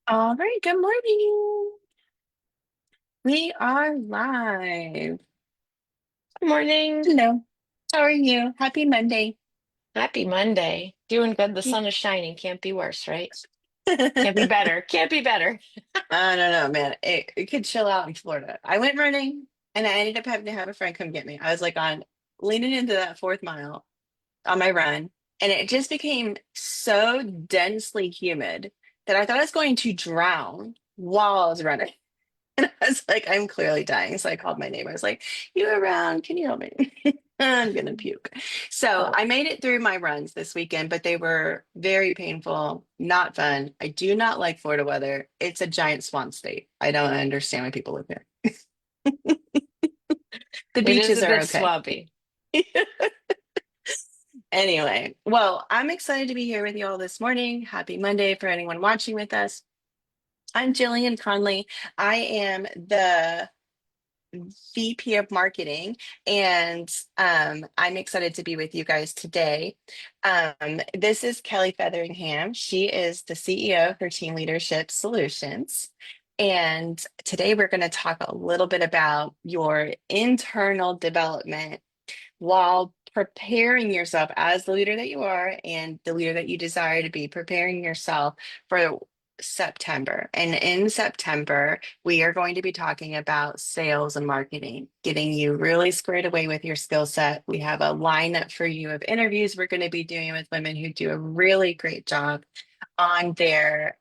All right, good morning. We are live. Good morning. Hello. How are you? Happy Monday. Happy Monday. Doing good. The I sun is shining. Can't be worse, right? Can't be better. Can't be better. don't know, man. It could chill out in Florida. I went running and I ended up having to have a friend come get me. I was like on leaning into that fourth mile on my run, and it just became so densely humid that I thought I was going to drown while I was running. And I was like, I'm clearly dying. So I called my neighbor. I was like, you around? Can you help me? I'm gonna puke. So Oh, I made it through my runs this weekend, but they were very painful, not fun. I do not like Florida weather. It's a giant swamp state. I don't understand why people live here. The it is beaches a are bit okay. swampy. Anyway, well, I'm excited to be here with you all this morning. Happy Monday for anyone watching with us. I'm Jillian Conley. I am the VP of Marketing, and I'm excited to be with you guys today. This is Kelly Featheringham. She is the CEO for Team Leadership Solutions. And today we're going to talk a little bit about your internal development while preparing yourself as the leader that you are and the leader that you desire to be, preparing yourself for September. And in September, we are going to be talking about sales and marketing, getting you really squared away with your skill set. We have a lineup for you of interviews we're going to be doing with women who do a really great job on their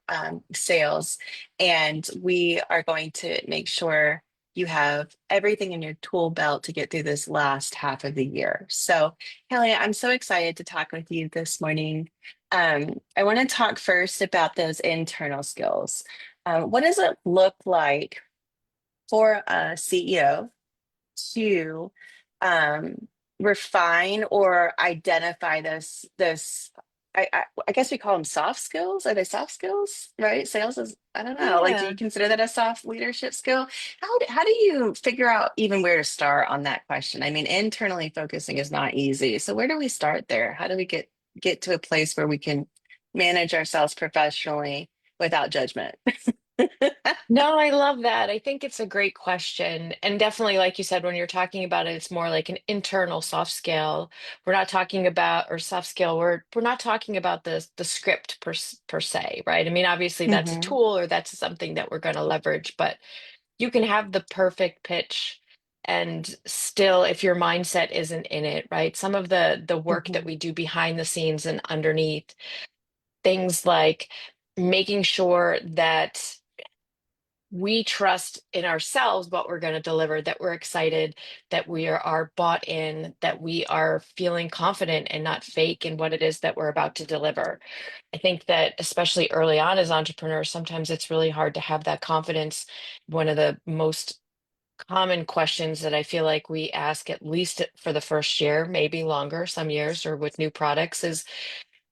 sales. And we are going to make sure you have everything in your tool belt to get through this last half of the year. So, Kelly, I'm so excited to talk with you this morning. I want to talk first about those internal skills. What does it look like for a CEO to um, refine or identify this I guess we call them soft skills. Are they soft skills, right? Sales is, I don't know. Like, do you Yeah. consider that a soft leadership skill? How do you figure out even where to start on that question? I mean, internally focusing is not easy. So where do we start there? How do we get to a place where we can manage ourselves professionally without judgment? No, I love that. I think it's a great question. And definitely, like you said, when you're talking about it, it's more like an internal soft skill. We're not talking about, or soft skill, we're not talking about the script per se, right? I mean, obviously that's a Hmm. tool or that's something that we're going to leverage, but you can have the perfect pitch and still if your mindset isn't in it, right? Some of the work that Hmm. we do behind the scenes and underneath, things like making sure that we trust in ourselves what we're going to deliver, that we're excited, that we are bought in, that we are feeling confident and not fake in what it is that we're about to deliver. I think that especially early on as entrepreneurs, sometimes it's really hard to have that confidence. One of the most common questions that I feel like we ask, at least for the first year, maybe longer, some years, or with new products,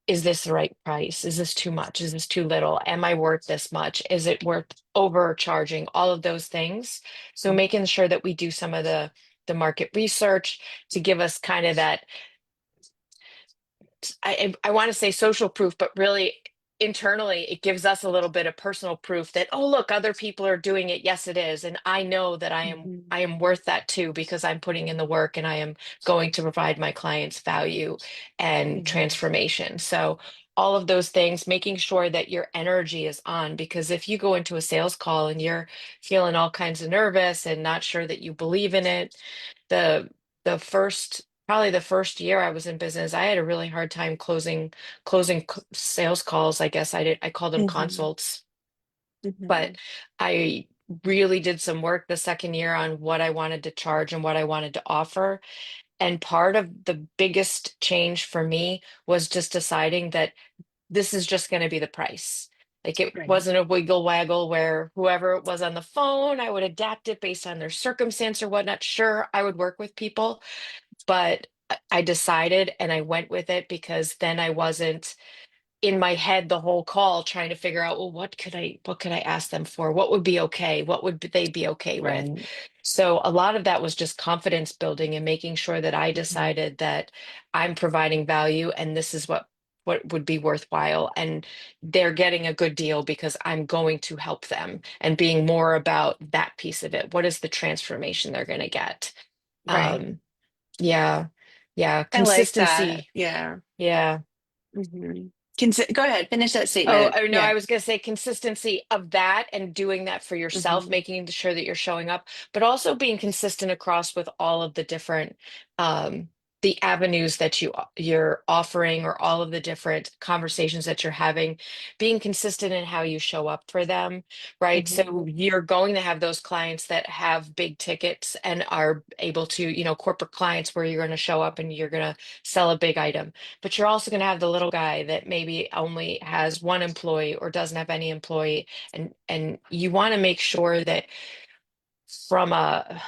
is this the right price? Is this too much? Is this too little? Am I worth this much? Is it worth overcharging? All of those things. So making sure that we do some of the market research to give us kind of that I want to say social proof, but really internally, it gives us a little bit of personal proof that, oh, look, other people are doing it. Yes, it is. And I know that Hmm. I am worth that too because I'm putting in the work and I am going to provide my clients value and Hmm. transformation. So all of those things, making sure that your energy is on, because if you go into a sales call and you're feeling all kinds of nervous and not sure that you believe in it, the the first probably the first year I was in business, I had a really hard time closing sales calls. I guess I called them Hmm. consults, Hmm. but I really did some work the second year on what I wanted to charge and what I wanted to offer. And part of the biggest change for me was just deciding that this is just going to be the price. Like it Right. wasn't a wiggle waggle where whoever it was on the phone, I would adapt it based on their circumstance or whatnot. Sure, I would work with people, but I decided and I went with it because then I wasn't in my head the whole call trying to figure out, well, what could I ask them for? What would be okay? What would they be okay with? Right. So a lot of that was just confidence building and making sure that I Mhm. decided that I'm providing value and this is what what would be worthwhile, and they're getting a good deal because I'm going to help them, and being more about that piece of it. What is the transformation they're going to get? Right. Um, yeah, yeah, I like that. consistency. Yeah. Yeah. Go ahead, finish that Oh, statement. I know. Yeah. I was going to say consistency of that and doing that for yourself, Hmm. making sure that you're showing up, but also being consistent across with all of the different um, the avenues that you're offering, or all of the different conversations that you're having, being consistent in how you show up for them, right? Hmm. So you're going to have those clients that have big tickets and are able to, corporate clients where you're going to show up and you're going to sell a big item, but you're also going to have the little guy that maybe only has one employee or doesn't have any employee, and you want to make sure that from a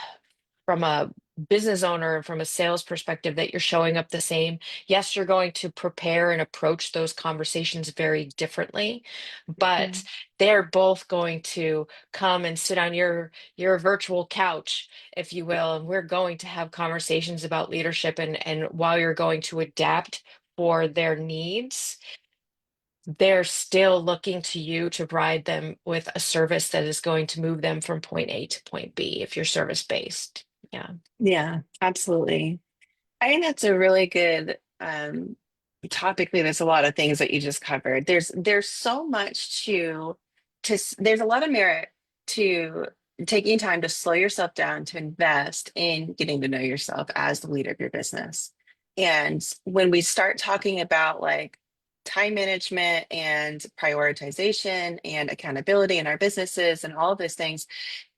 business owner and from a sales perspective that you're showing up the same. Yes, you're going to prepare and approach those conversations very differently, but Hmm. they're both going to come and sit on your virtual couch, if you will, and we're going to have conversations about leadership, and while you're going to adapt for their needs, they're still looking to you to provide them with a service that is going to move them from point A to point B if you're service based. Yeah. Yeah, absolutely. I think that's a really good topically. There's a lot of things that you just covered. There's so much there's a lot of merit to taking time to slow yourself down to invest in getting to know yourself as the leader of your business. And when we start talking about like time management and prioritization and accountability in our businesses and all of those things,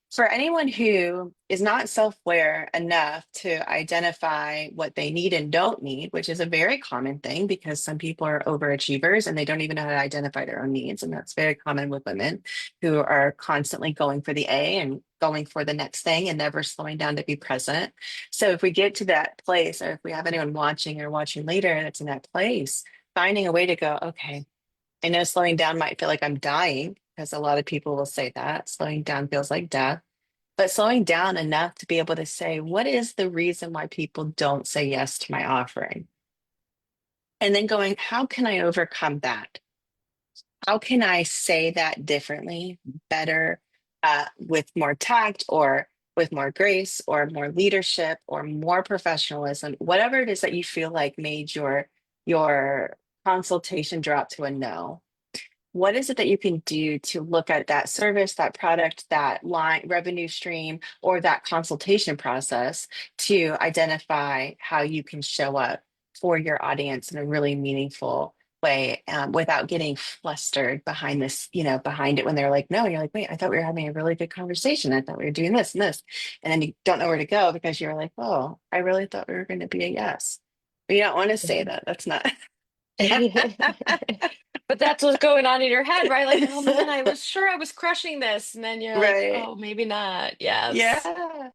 for anyone who is not self-aware enough to identify what they need and don't need, which is a very common thing because some people are overachievers and they don't even know how to identify their own needs. And that's very common with women who are constantly going for the A and going for the next thing and never slowing down to be present. So if we get to that place, or if we have anyone watching or watching later that's in that place, finding a way to go, okay, I know slowing down might feel like I'm dying because a lot of people will say that slowing down feels like death, but slowing down enough to be able to say, what is the reason why people don't say yes to my offering? And then going, how can I overcome that? How can I say that differently, better, with more tact or with more grace or more leadership or more professionalism, whatever it is that you feel like made your consultation drop to a no. What is it that you can do to look at that service, that product, that line revenue stream, or that consultation process to identify how you can show up for your audience in a really meaningful way, without getting flustered behind this, behind it when they're like, no, and you're like, wait, I thought we were having a really good conversation. I thought we were doing this and this. And then you don't know where to go because you're like, oh, I really thought we were going to be a yes. But you don't want to say that. That's not. But that's what's going on in your head, right? Like, oh man, I was sure I was crushing this. And then you're like, Right. oh, maybe not. Yes. Yeah.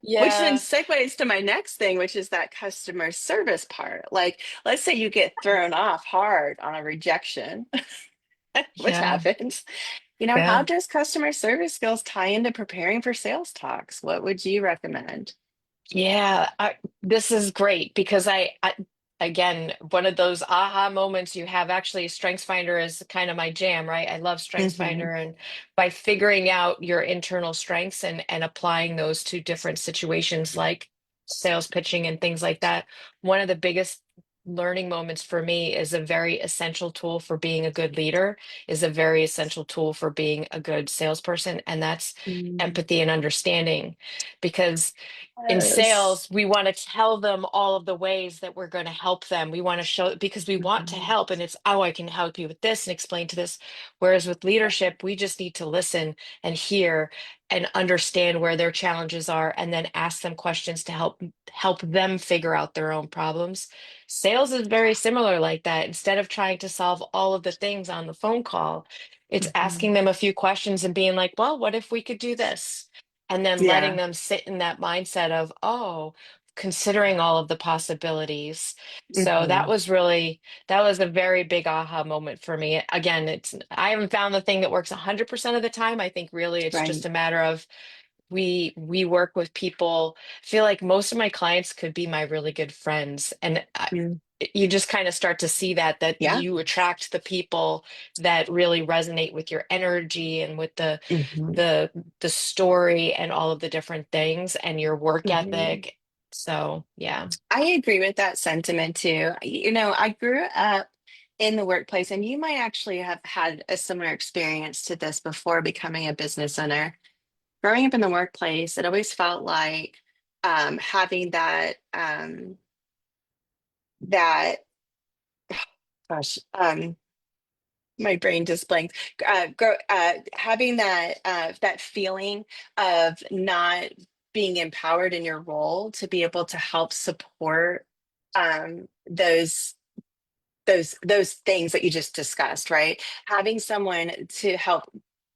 Which then Yeah. segues to my next thing, which is that customer service part. Like, let's say you get thrown off hard on a rejection, which Yeah. happens. How Yeah. does customer service skills tie into preparing for sales talks? What would you recommend? Yeah, this is great because again, one of those aha moments you have. Actually, StrengthsFinder is kind of my jam, right? I love Hmm. StrengthsFinder, and by figuring out your internal strengths and applying those to different situations like sales pitching and things like that, one of the biggest learning moments for me is a very essential tool for being a good leader, is a very essential tool for being a good salesperson, and that's empathy and understanding. Because in Yes. sales, we want to tell them all of the ways that we're going to help them. We want to show because we want to Mhm. help, and it's, oh, I can help you with this and explain to this. Whereas with leadership, we just need to listen and hear and understand where their challenges are, and then ask them questions to help them figure out their own problems. Sales is very similar like that. Instead of trying to solve all of the things on the phone call, it's asking Mhm. them a few questions and being like, well, what if we could do this? And then letting Yeah. them sit in that mindset of, oh, considering all of the possibilities. So Hmm. that was a very big aha moment for me. Again, I haven't found the thing that works 100% of the time. I think really it's just Right. a matter of we work with people. I feel like most of my clients could be my really good friends, and Mm. you just kind of start to see that Yeah. you attract the people that really resonate with your energy and with Hmm. the the story and all of the different things and your work Hmm. ethic. So yeah. I agree with that sentiment too. I grew up in the workplace, and you might actually have had a similar experience to this before becoming a business owner. Growing up in the workplace, it always felt like having that gosh, my brain just blanked. Having that feeling of not being empowered in your role to be able to help support those those things that you just discussed, right? Having someone to help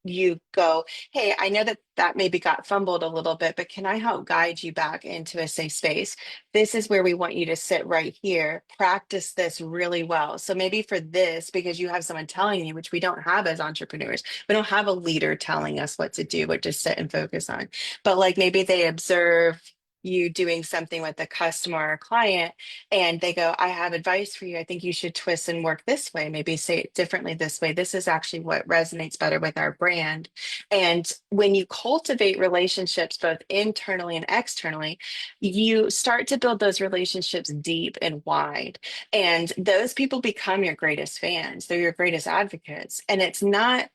you go, hey, I know that that maybe got fumbled a little bit, but can I help guide you back into a safe space? This is where we want you to sit right here. Practice this really well. So maybe for this, because you have someone telling you, which we don't have as entrepreneurs, we don't have a leader telling us what to do, what to sit and focus on. But like maybe they observe you doing something with a customer or client, and they go, I have advice for you. I think you should twist and work this way, maybe say it differently this way. This is actually what resonates better with our brand. And when you cultivate relationships both internally and externally, you start to build those relationships deep and wide, and those people become your greatest fans. They're your greatest advocates. And it's not,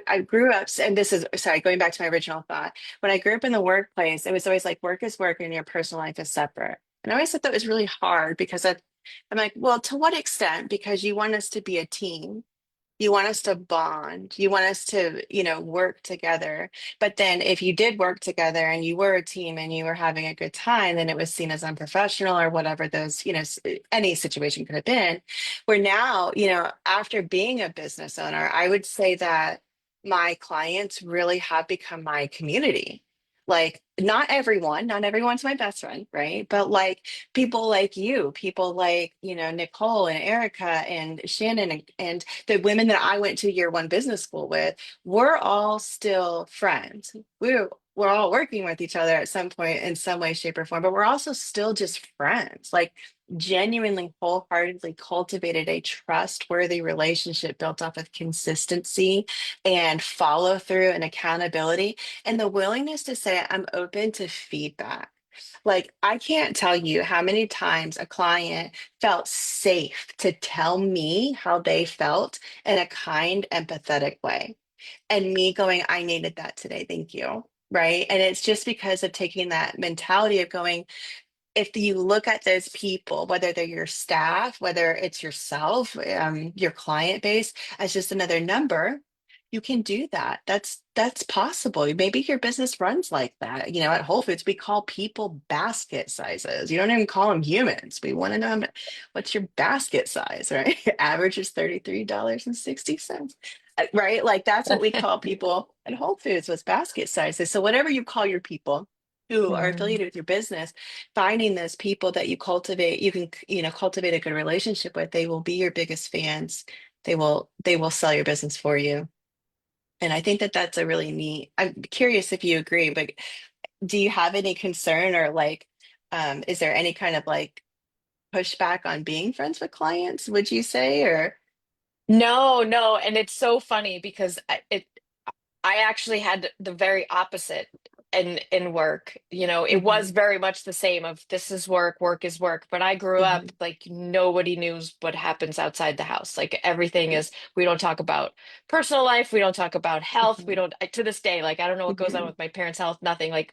I grew up, and this is, sorry, going back to my original thought. When I grew up in the workplace, it was always like work is work and your personal life is separate. And I always thought that was really hard because I'm like, well, to what extent? Because you want us to be a team. You want us to bond. You want us to, work together. But then if you did work together and you were a team and you were having a good time, then it was seen as unprofessional or whatever those, any situation could have been. Where now, after being a business owner, I would say that my clients really have become my community. Like, not everyone's my best friend, right? But like people like you, people like, Nicole and Erica and Shannon and the women that I went to year one business school with, we're all still friends. We're all working with each other at some point in some way, shape, or form, but we're also still just friends. Like genuinely, wholeheartedly cultivated a trustworthy relationship built off of consistency and follow through and accountability and the willingness to say, I'm open to feedback. Like, I can't tell you how many times a client felt safe to tell me how they felt in a kind, empathetic way. And me going, I needed that today. Thank you. Right. And it's just because of taking that mentality of going, if you look at those people, whether they're your staff, whether it's yourself, your client base, as just another number, you can do that. That's possible. Maybe your business runs like that. At Whole Foods, we call people basket sizes. You don't even call them humans. We want to know what's your basket size, right? Average is $33.60. Right? Like that's what we call people at Whole Foods was basket sizes. So whatever you call your people who are Mhm. affiliated with your business, finding those people that you cultivate, you can, cultivate a good relationship with, they will be your biggest fans. They will sell your business for you. And I think that that's a really neat. I'm curious if you agree, but do you have any concern or like, is there any kind of like pushback on being friends with clients, would you say, or? No, no, and it's so funny because I actually had the very opposite in work. It was Mhm, very much the same of this is work, work is work. But I grew up mhm, like nobody knew what happens outside the house. Like everything yeah, is, we don't talk about personal life, we don't talk about health, we mhm, don't to this day, like I don't know what goes on mhm. with my parents' health, nothing. Like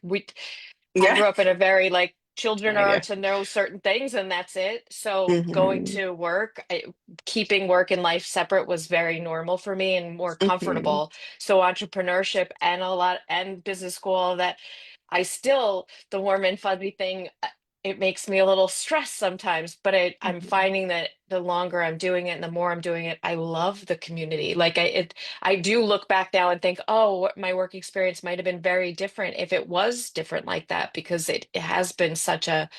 I Yeah, grew up in a very like children there you are go. to know certain things and that's it. So going Mhm, to work, keeping work and life separate was very normal for me and more mhm, comfortable. So entrepreneurship and a lot and business school, all that I still the warm and fuzzy thing. It makes me a little stressed sometimes, but I'm mhm. finding that the longer I'm doing it and the more I'm doing it, I love the community. Like I do look back now and think, oh, my work experience might have been very different if it was different like that, because it has been such a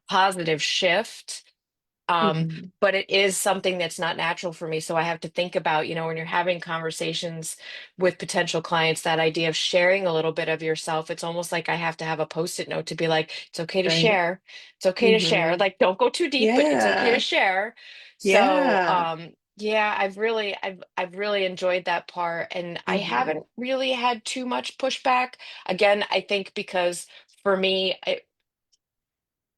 positive shift. Mhm. But it is something that's not natural for me. So I have to think about, when you're having conversations with potential clients, that idea of sharing a little bit of yourself, it's almost like I have to have a post-it note to be like, it's okay to Right. share. It's okay to share. Hmm. Like, don't go too deep, but it's okay to Yeah. share. So, Yeah. yeah, I've really enjoyed that part, and I Hmm. haven't really had too much pushback. Again, I think because for me,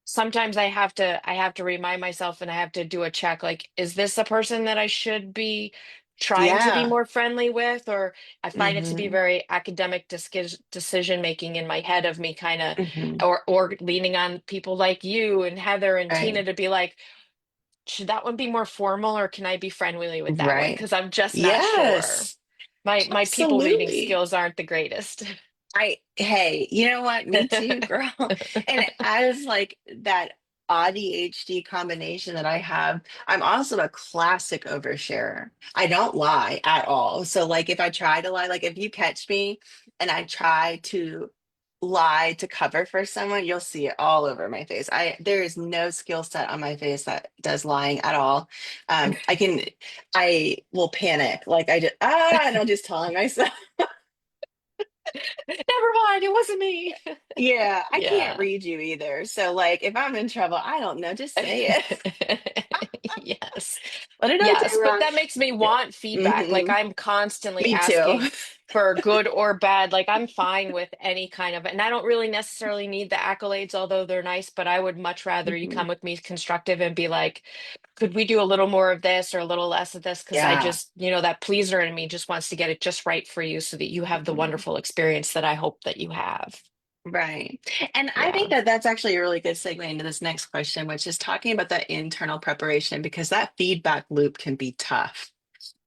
sometimes I have to remind myself, and I have to do a check, like, is this a person that I should be trying to be Yeah. more friendly with? Or I find it to be Hmm. very academic decision making in my head, of me kind of, Hmm. or leaning on people like you and Heather and Right. Tina to be like, should that one be more formal, or can I be friendly with that one? Right. Because I'm just not sure. Yes. My people reading Absolutely. skills aren't the greatest. Hey, you know what? Me too, girl. And as like that ADHD combination that I have, I'm also a classic oversharer. I don't lie at all. So like if I try to lie, like if you catch me and I try to lie to cover for someone, you'll see it all over my face. There is no skill set on my face that does lying at all. I will panic. Like I just and I'll just tell myself. Never mind, it wasn't me. Yeah, I can't Yeah. read you either. So like if I'm in trouble, I don't know, just say it. Yes. What did I do Yes, but wrong? that makes me Yeah. want feedback. Like, Hmm. I'm constantly Me too. asking for good or bad. Like, I'm fine with any kind of, and I don't really necessarily need the accolades, although they're nice, but I would much rather you Hmm. come with me constructive and be like, could we do a little more of this or a little less of this? Because I Yeah. just, that pleaser in me just wants to get it just right for you so that you have the Mhm. wonderful experience that I hope that you have. Right. And I think Yeah. that that's actually a really good segue into this next question, which is talking about that internal preparation, because that feedback loop can be tough.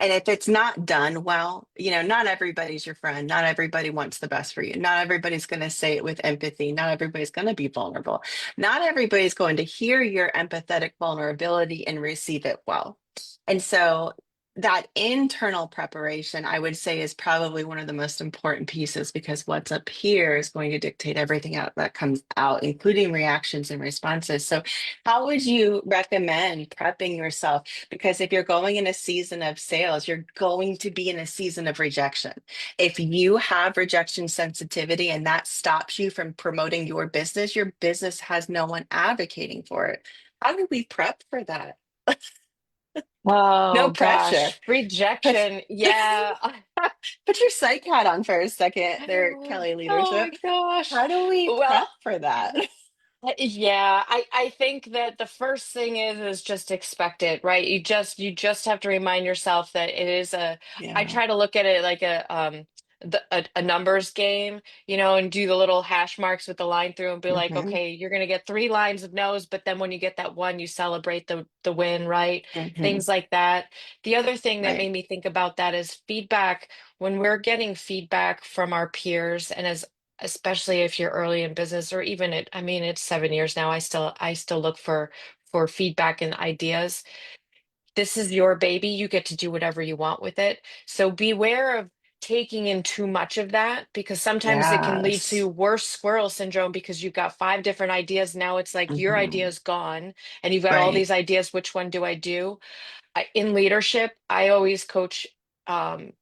And if it's not done well, not everybody's your friend. Not everybody wants the best for you. Not everybody's going to say it with empathy. Not everybody's going to be vulnerable. Not everybody's going to hear your empathetic vulnerability and receive it well. And so that internal preparation, I would say, is probably one of the most important pieces, because what's up here is going to dictate everything out that comes out, including reactions and responses. So, how would you recommend prepping yourself? Because if you're going in a season of sales, you're going to be in a season of rejection. If you have rejection sensitivity and that stops you from promoting your business has no one advocating for it. How do we prep for that? No Oh pressure. gosh, Put, rejection. Yeah. put your psych hat on for a second there, Kelly Oh my leadership. gosh. How do we Well, prep for that? yeah, I think that the first thing is just expect it, right? You just have to remind yourself that it is I Yeah. try to look at it like a numbers game, and do the little hash marks with the line through and be like, Hmm. okay, you're gonna get three lines of no's, but then when you get that one, you celebrate the win, right? Hmm. Things like that. The other thing that Right. made me think about that is feedback. When we're getting feedback from our peers, and as especially if you're early in business, or even I mean, it's 7 years now, I still look for feedback and ideas. This is your baby, you get to do whatever you want with it, so beware of taking in too much of that, because sometimes it can lead to Yes. worse squirrel syndrome, because you've got five different ideas. Now it's like your idea Hmm. is gone and you've got all Right. these ideas. Which one do I do? In leadership, I always coach um,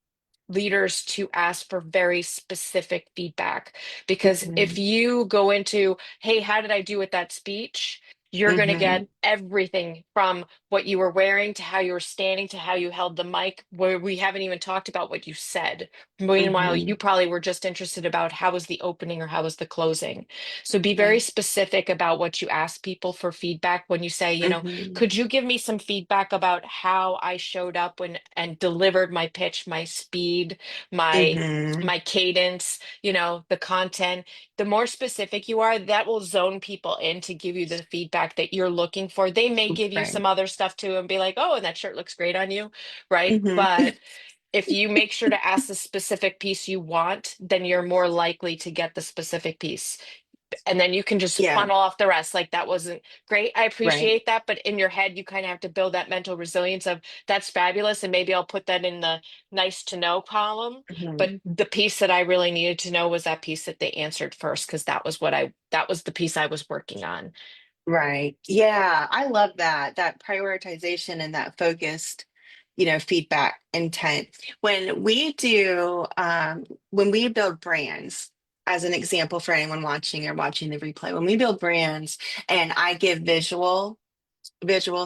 leaders to ask for very specific feedback. Because if Hmm. you go into, hey, how did I do with that speech? You're going to Hmm. get everything from what you were wearing to how you were standing to how you held the mic, where we haven't even talked about what you said. Meanwhile, Hmm. you probably were just interested about how was the opening or how was the closing. So be very Right. specific about what you ask people for feedback. When you say, Hmm. could you give me some feedback about how I showed up and delivered my pitch, my speed, my Hmm. my cadence, the content? The more specific you are, that will zone people in to give you the feedback that you're looking for. They may give you Right. some other stuff too and be like, "Oh, and that shirt looks great on you," right? Hmm. But if you make sure to ask the specific piece you want, then you're more likely to get the specific piece, and then you can just Yeah. funnel off the rest. Like, that wasn't great, I Right. appreciate that, but in your head you kind of have to build that mental resilience of, that's fabulous, and maybe I'll put that in the nice to know column. But Hmm. the piece that I really needed to know was that piece that they answered first, because that was the piece I was working on. Right. Yeah, I love that, that prioritization and that focused, feedback intent. When we build brands, as an example for anyone watching or watching the replay, when we build brands and I give visual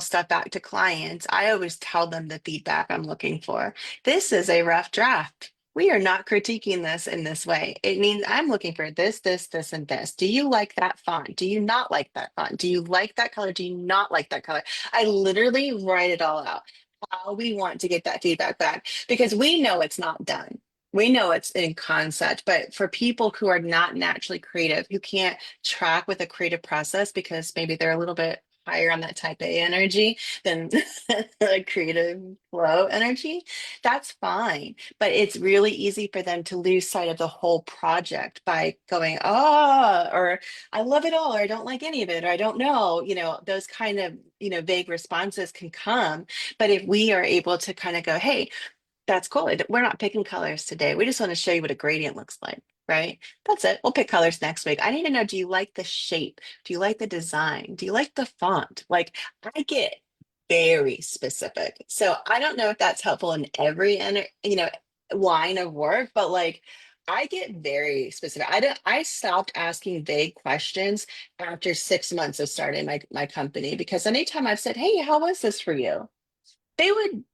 stuff back to clients, I always tell them the feedback I'm looking for. This is a rough draft. We are not critiquing this in this way. It means I'm looking for this, this, this, and this. Do you like that font? Do you not like that font? Do you like that color? Do you not like that color? I literally write it all out. How we want to get that feedback back because we know it's not done. We know it's in concept, but for people who are not naturally creative, who can't track with a creative process because maybe they're a little bit higher on that type A energy than the creative flow energy, that's fine. But it's really easy for them to lose sight of the whole project by going, oh, or I love it all, or I don't like any of it, or I don't know. Those kind of, vague responses can come. But if we are able to kind of go, hey, that's cool. We're not picking colors today. We just want to show you what a gradient looks like, right? That's it. We'll pick colors next week. I need to know, do you like the shape? Do you like the design? Do you like the font? Like, I get very specific. So I don't know if that's helpful in every, line of work, but like, I get very specific. I stopped asking vague questions after 6 months of starting my company because anytime I've said, hey, how was this for you? They would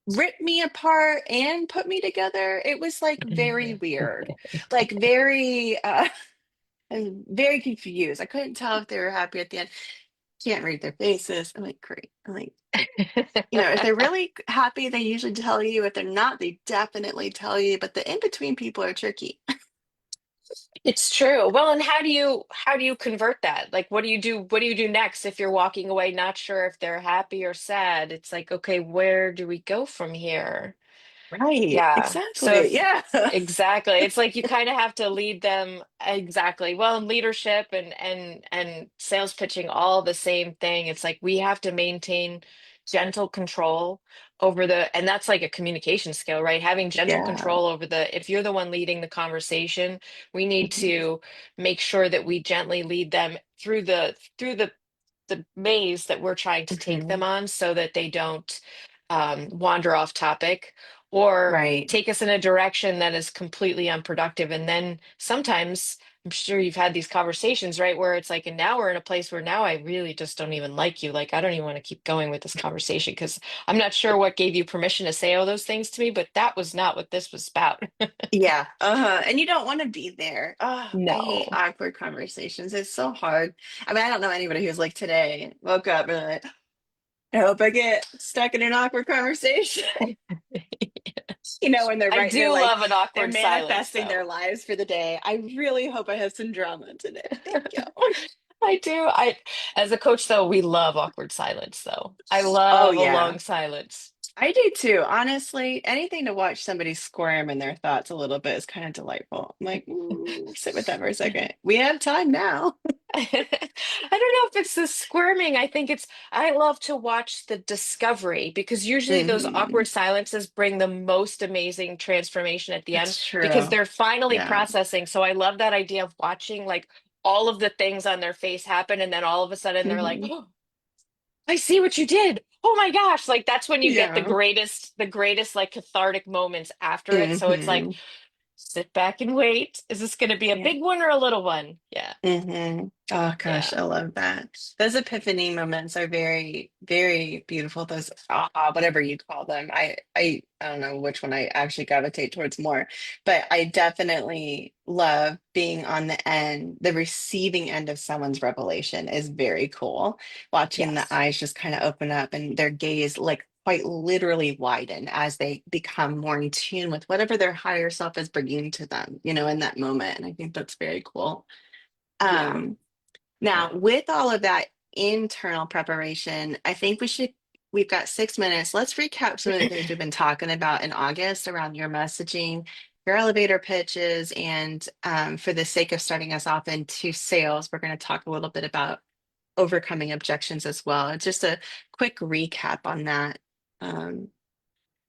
rip me apart and put me together. It was like very weird, like very, I'm very confused. I couldn't tell if they were happy at the end. Can't read their faces. I'm like, great. I'm like, if they're really happy, they usually tell you. If they're not, they definitely tell you. But the in between people are tricky. It's true. Well, and how do you convert that? Like what do you do next if you're walking away not sure if they're happy or sad? It's like, okay, where do we go from here? Right. Yeah. So Exactly. if Yeah. exactly, it's like you kind of have to lead them exactly. Well, in leadership and sales pitching, all the same thing. It's like we have to maintain gentle control over and that's like a communication skill, right? Having gentle Yeah. control over if you're the one leading the conversation, we need Mhm. to make sure that we gently lead them through the maze that we're trying to take them Mhm. on so that they don't wander off topic or Right. take us in a direction that is completely unproductive. And then sometimes, I'm sure you've had these conversations, right? Where it's like, and now we're in a place where now I really just don't even like you. Like, I don't even want to keep going with this conversation because I'm not sure what gave you permission to say all those things to me, but that was not what this was about. Yeah. Uh-huh. And you don't want to be there. Oh, I hate No. awkward conversations. It's so hard. I mean, I don't know anybody who's like today, woke up and like, I hope I get stuck in an awkward conversation. When they're I writing, they're do like, love an they're awkward silence, manifesting their though. lives for the day. I really hope I have some drama today. Thank you. I do. As a coach, though, we love awkward silence, though. I Oh love a yeah. long silence. I do too. Honestly, anything to watch somebody squirm in their thoughts a little bit is kind of delightful. I'm like, sit with that for a second. We have time now. I don't know if it's the squirming. I love to watch the discovery because usually those Hmm. awkward silences bring the most amazing transformation at the end That's because true. they're finally Yeah. processing. So I love that idea of watching like all of the things on their face happen and then all of a sudden they're like, Hmm. oh, I see what you did. Oh my gosh. Like that's when you get the Yeah. greatest like cathartic moments after it. So it's like, Hmm. sit back and wait. Is this going to be a Yeah. big one or a little one? Yeah. Oh gosh, Yeah. I love that. Those epiphany moments are very, very beautiful. Those whatever you call them. I don't know which one I actually gravitate towards more, but I definitely love being on the receiving end of someone's revelation is very cool. Watching the Yes. eyes just kind of open up and their gaze like quite literally widen as they become more in tune with whatever their higher self is bringing to them, in that moment. And I think that's very cool. Yeah. Um, Yeah. Now, with all of that internal preparation, I think we've got 6 minutes. Let's recap some of the things we've been talking about in August around your messaging, your elevator pitches, and for the sake of starting us off into sales, we're going to talk a little bit about overcoming objections as well. Just a quick recap on that. Um,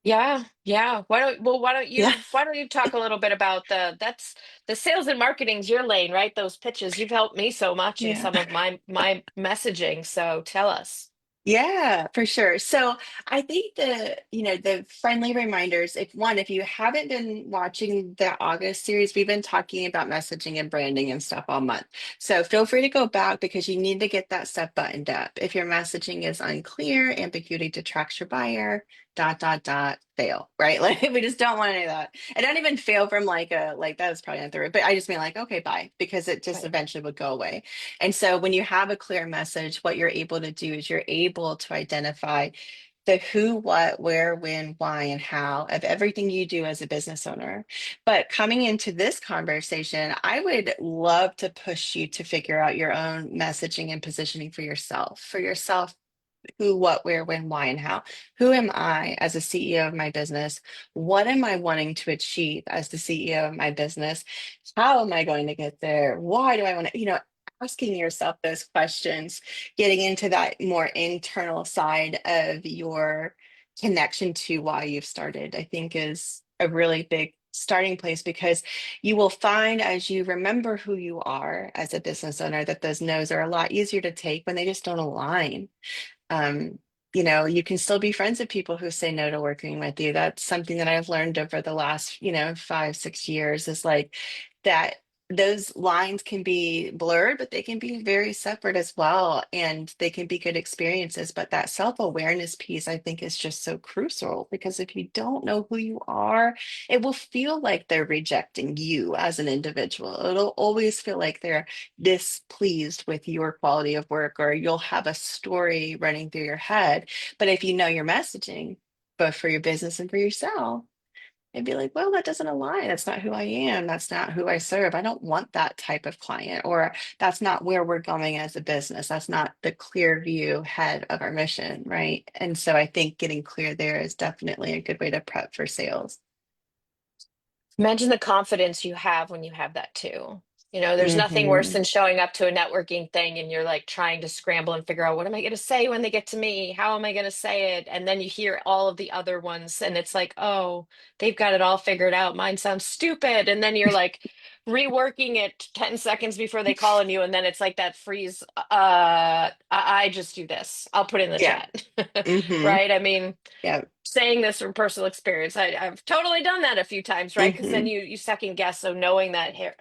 Yeah, yeah. Why don't Yeah. you talk a little bit about that's the sales and marketing's your lane, right? Those pitches. You've helped me so much in Yeah. some of my messaging. So tell us. Yeah, for sure. So I think the friendly reminders, if you haven't been watching the August series, we've been talking about messaging and branding and stuff all month. So feel free to go back because you need to get that stuff buttoned up. If your messaging is unclear, ambiguity detracts your buyer, fail, right? Like we just don't want to do that. And not even fail from like that was probably not the word, but I just mean like, okay, bye, because it just Right. eventually would go away. And so when you have a clear message, what you're able to do is you're able to identify the who, what, where, when, why, and how of everything you do as a business owner. But coming into this conversation, I would love to push you to figure out your own messaging and positioning for yourself. For yourself, who, what, where, when, why, and how. Who am I as a CEO of my business? What am I wanting to achieve as the CEO of my business? How am I going to get there? Why do I want to, asking yourself those questions, getting into that more internal side of your connection to why you've started, I think is a really big starting place because you will find as you remember who you are as a business owner that those no's are a lot easier to take when they just don't align. um, you can still be friends with people who say no to working with you. That's something that I've learned over the last, 5, 6 years is like that those lines can be blurred, but they can be very separate as well. And they can be good experiences. But that self-awareness piece, I think, is just so crucial because if you don't know who you are, it will feel like they're rejecting you as an individual. It'll always feel like they're displeased with your quality of work, or you'll have a story running through your head. But if you know your messaging, both for your business and for yourself, it'd be like, well, that doesn't align. That's not who I am. That's not who I serve. I don't want that type of client, or that's not where we're going as a business. That's not the clear view head of our mission. Right. And so I think getting clear there is definitely a good way to prep for sales. Imagine the confidence you have when you have that too. There's nothing worse Hmm. than showing up to a networking thing and you're like trying to scramble and figure out what am I going to say when they get to me? How am I going to say it? And then you hear all of the other ones and it's like, oh, they've got it all figured out. Mine sounds stupid. And then you're like reworking it 10 seconds before they call on you. And then it's like that freeze. I just do this. I'll put in the Yeah. chat. Hmm. Right? I mean, Yeah. saying this from personal experience. I've totally done that a few times, right? Because then Hmm. you second guess. So knowing that here,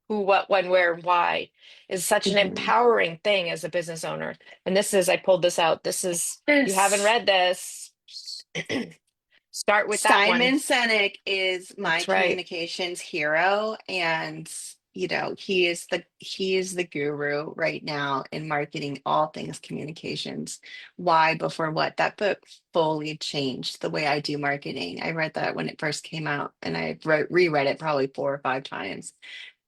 who, what, when, where, why is such an Hmm. empowering thing as a business owner. And this is, I pulled this out. This is, you haven't Yes. read this. Start with that one. Simon Sinek is my That's right. communications hero, and he is the guru right now in marketing all things communications. Why before what? That book fully changed the way I do marketing. I read that when it first came out, and I reread it probably 4 or 5 times.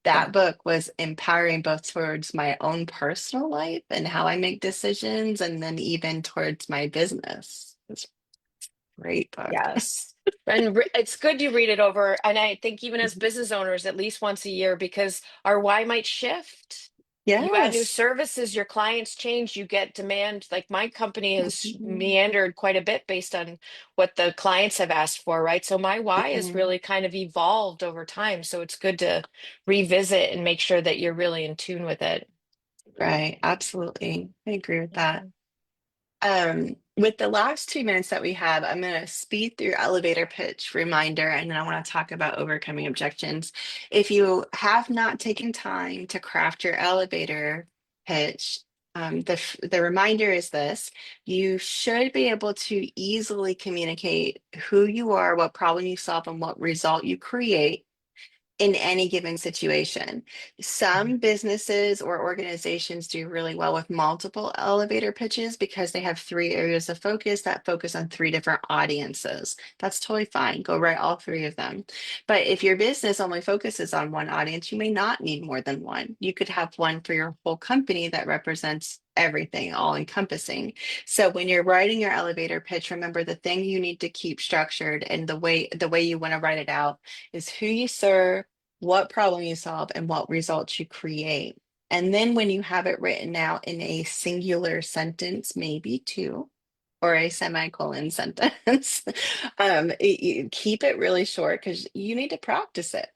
Yeah. That book was empowering both towards my own personal life and how I make decisions, and then even towards my business. It's a great book. Yes. And it's good you read it over. And I think even as business owners, at least once a year, because our why might shift. You add new Yes. services, your clients change, you get demand. Like my company has Mhm. meandered quite a bit based on what the clients have asked for, right? So my why has Mhm. really kind of evolved over time. So it's good to revisit and make sure that you're really in tune with it. Right. Absolutely. I agree with that. Mhm. With the last 2 minutes that we have, I'm going to speed through elevator pitch reminder, and then I want to talk about overcoming objections. If you have not taken time to craft your elevator pitch, the reminder is this: you should be able to easily communicate who you are, what problem you solve, and what result you create in any given situation. Some businesses or organizations do really well with multiple elevator pitches because they have 3 areas of focus that focus on 3 different audiences. That's totally fine. Go write all 3 of them. But if your business only focuses on one audience, you may not need more than one. You could have one for your whole company that represents everything, all encompassing. So when you're writing your elevator pitch, remember the thing you need to keep structured and the way you want to write it out is who you serve, what problem you solve, and what results you create. And then when you have it written out in a singular sentence, maybe two, or a semicolon sentence. Keep it really short because you need to practice it.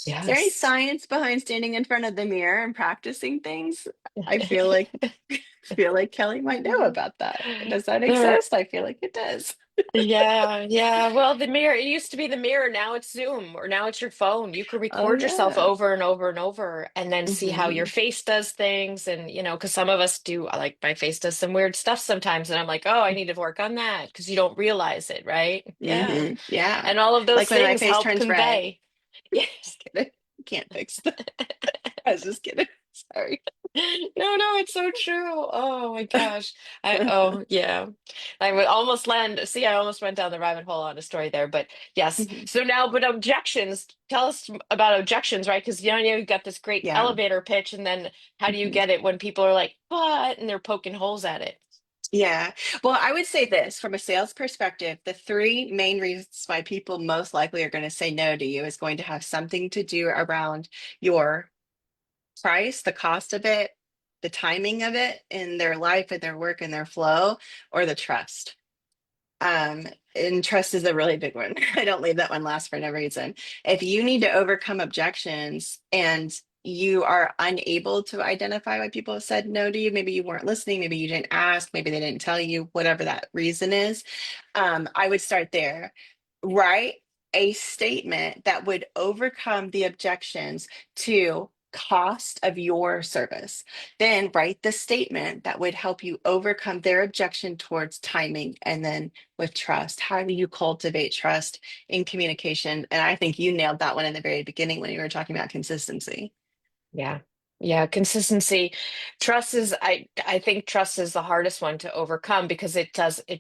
Is there any Yes. science behind standing in front of the mirror and practicing things? I feel like Kelly might know about that. Does that There, exist? I feel like it does. yeah, yeah. Well, the mirror, it used to be the mirror. Now it's Zoom or now it's your phone. You can Oh record yourself yeah. over and over and over and then see how your Hmm. face does things. And, because some of us do, like my face does some weird stuff sometimes. And I'm like, oh, I need to work on that because you don't realize it, right? Yeah. Yeah. And all of those Like when my things face help turns red. convey. Yeah. Just kidding. Can't fix that. I was just kidding. Sorry. No, no, it's so true. Oh my gosh. Oh yeah. I would almost land. See, I almost went down the rabbit hole on a story there, but yes. Mhm. So now, but objections, tell us about objections, right? Because you've got this great Yeah. elevator pitch, and then how do you Mhm. get it when people are like, but, and they're poking holes at it? Yeah. Well, I would say this from a sales perspective, the three main reasons why people most likely are going to say no to you is going to have something to do around your price, the cost of it, the timing of it in their life and their work and their flow, or the trust. Um, and trust is a really big one. I don't leave that one last for no reason. If you need to overcome objections and you are unable to identify why people have said no to you, maybe you weren't listening, maybe you didn't ask, maybe they didn't tell you, whatever that reason is, I would start there. Write a statement that would overcome the objections to cost of your service. Then write the statement that would help you overcome their objection towards timing. And then with trust, how do you cultivate trust in communication? And I think you nailed that one in the very beginning when you were talking about consistency. Yeah. Yeah, consistency. Trust is I think trust is the hardest one to overcome because it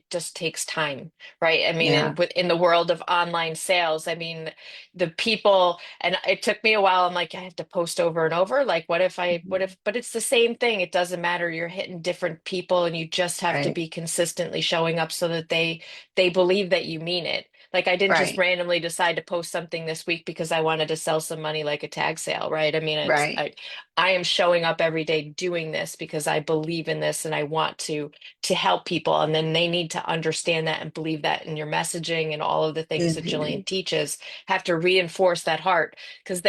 just takes time, right? I mean, Yeah. in the world of online sales, I mean, the people and it took me a while. I'm like, I have to post over and over. Like, what Mhm. if, but it's the same thing. It doesn't matter. You're hitting different people and you just have to Right. be consistently showing up so that they believe that you mean it. Like I didn't just Right. randomly decide to post something this week because I wanted to sell some money like a tag sale, right? I mean, Right. I am showing up every day doing this because I believe in this and I want to help people. And then they need to understand that and believe that in your messaging and all of the things that Hmm. Jillian teaches have to reinforce that heart because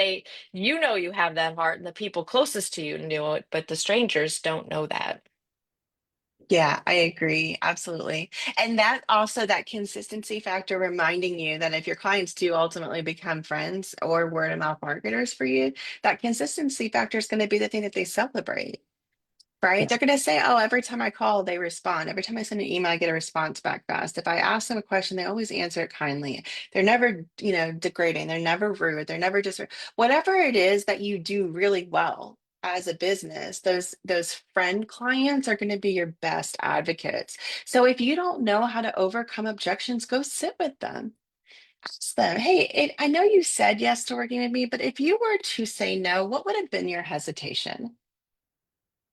you have that heart and the people closest to you know it, but the strangers don't know that. Yeah, I agree. Absolutely. And that also, that consistency factor, reminding you that if your clients do ultimately become friends or word of mouth marketers for you, that consistency factor is going to be the thing that they celebrate. Right? Yeah. They're going to say, oh, every time I call, they respond. Every time I send an email, I get a response back fast. If I ask them a question, they always answer it kindly. They're never, degrading. They're never rude. They're never just whatever it is that you do really well as a business. Those friend clients are going to be your best advocates. So if you don't know how to overcome objections, go sit with them. Ask them, hey, I know you said yes to working with me, but if you were to say no, what would have been your hesitation?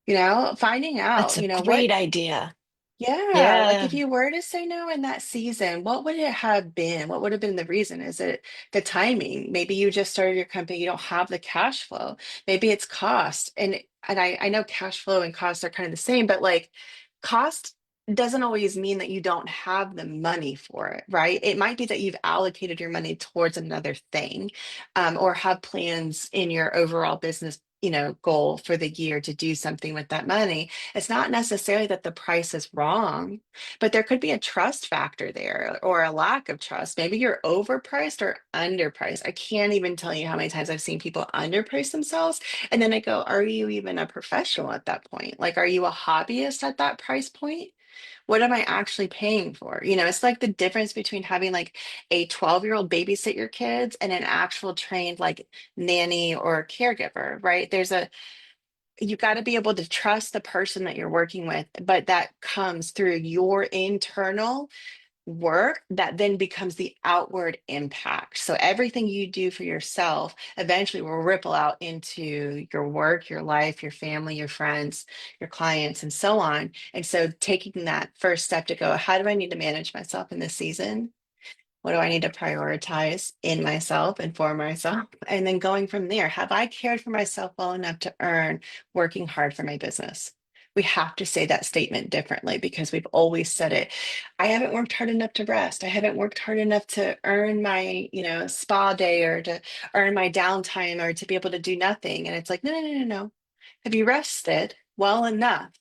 Finding That's out, a what, great idea. yeah, like Yeah. if you were to say no in that season, what would it have been? What would have been the reason? Is it the timing? Maybe you just started your company, you don't have the cash flow. Maybe it's cost. And I know cash flow and costs are kind of the same, but like cost doesn't always mean that you don't have the money for it, right? It might be that you've allocated your money towards another thing, or have plans in your overall business, goal for the year to do something with that money. It's not necessarily that the price is wrong, but there could be a trust factor there or a lack of trust. Maybe you're overpriced or underpriced. I can't even tell you how many times I've seen people underprice themselves. And then I go, are you even a professional at that point? Like, are you a hobbyist at that price point? What am I actually paying for? It's like the difference between having like a 12-year-old babysit your kids and an actual trained like nanny or caregiver, right? You got to be able to trust the person that you're working with, but that comes through your internal work that then becomes the outward impact. So everything you do for yourself eventually will ripple out into your work, your life, your family, your friends, your clients, and so on. And so taking that first step to go, how do I need to manage myself in this season? What do I need to prioritize in myself and for myself? And then going from there, have I cared for myself well enough to earn working hard for my business? we have to say that statement differently because we've always said it. I haven't worked hard enough to rest. I haven't worked hard enough to earn my, spa day or to earn my downtime or to be able to do nothing. And it's like, no, no, no, no, no. Have you rested well enough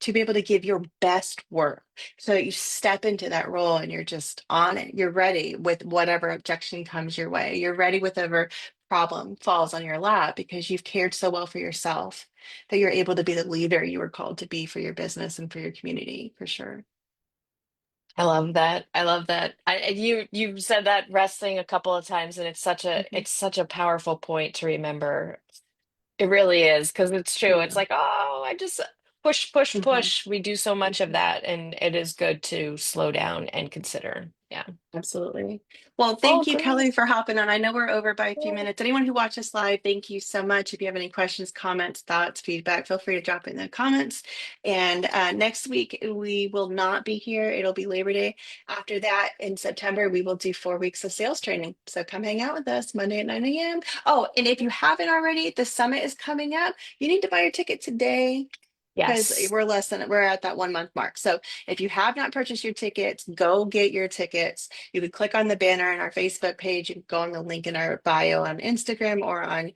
to be able to give your best work so that you step into that role and you're just on it? You're ready with whatever objection comes your way. You're ready with whatever problem falls on your lap because you've cared so well for yourself that you're able to be the leader you were called to be for your business and for your community, for sure. I love that. I love that. You said that resting a couple of times, and Mhm. it's such a powerful point to remember. It really is because it's true. It's Yeah. like, oh, I just push, push, Mhm. push. We do so much of Mhm. that, and it is good to slow down and consider. Yeah. Absolutely. Well, Oh, thank you, great. Kelly, for hopping on. I know we're over by a few minutes. Anyone who watches live, thank you so much. If you have any questions, comments, thoughts, feedback, feel free to drop in the comments. And next week, we will not be here. It'll be Labor Day. After that, in September, we will do 4 weeks of sales training. So come hang out with us Monday at 9 a.m. Oh, and if you haven't already, the summit is coming up. You need to buy your ticket today because Yes. we're at that 1 month mark. So if you have not purchased your tickets, go get your tickets. You can click on the banner on our Facebook page. You can go on the link in our bio on Instagram or on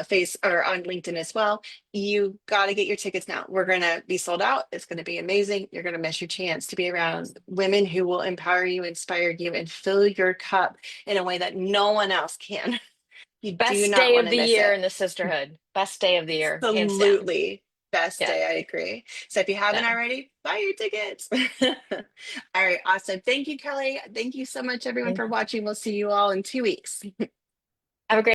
face or on LinkedIn as well. You got to get your tickets now. We're gonna be sold out. It's gonna be amazing. You're gonna miss your chance to be around women who will empower you, inspire you, and fill your cup in a way that no one else can. You do Best not day want of to the miss year it. in the sisterhood. Best day of the year, hands down. Absolutely. Best Yeah. day. I agree. So if you haven't Yeah. already, buy your tickets. All right. Awesome. Thank you, Kelly. Thank you so much, everyone, for watching. We'll see you all in 2 weeks. Have a great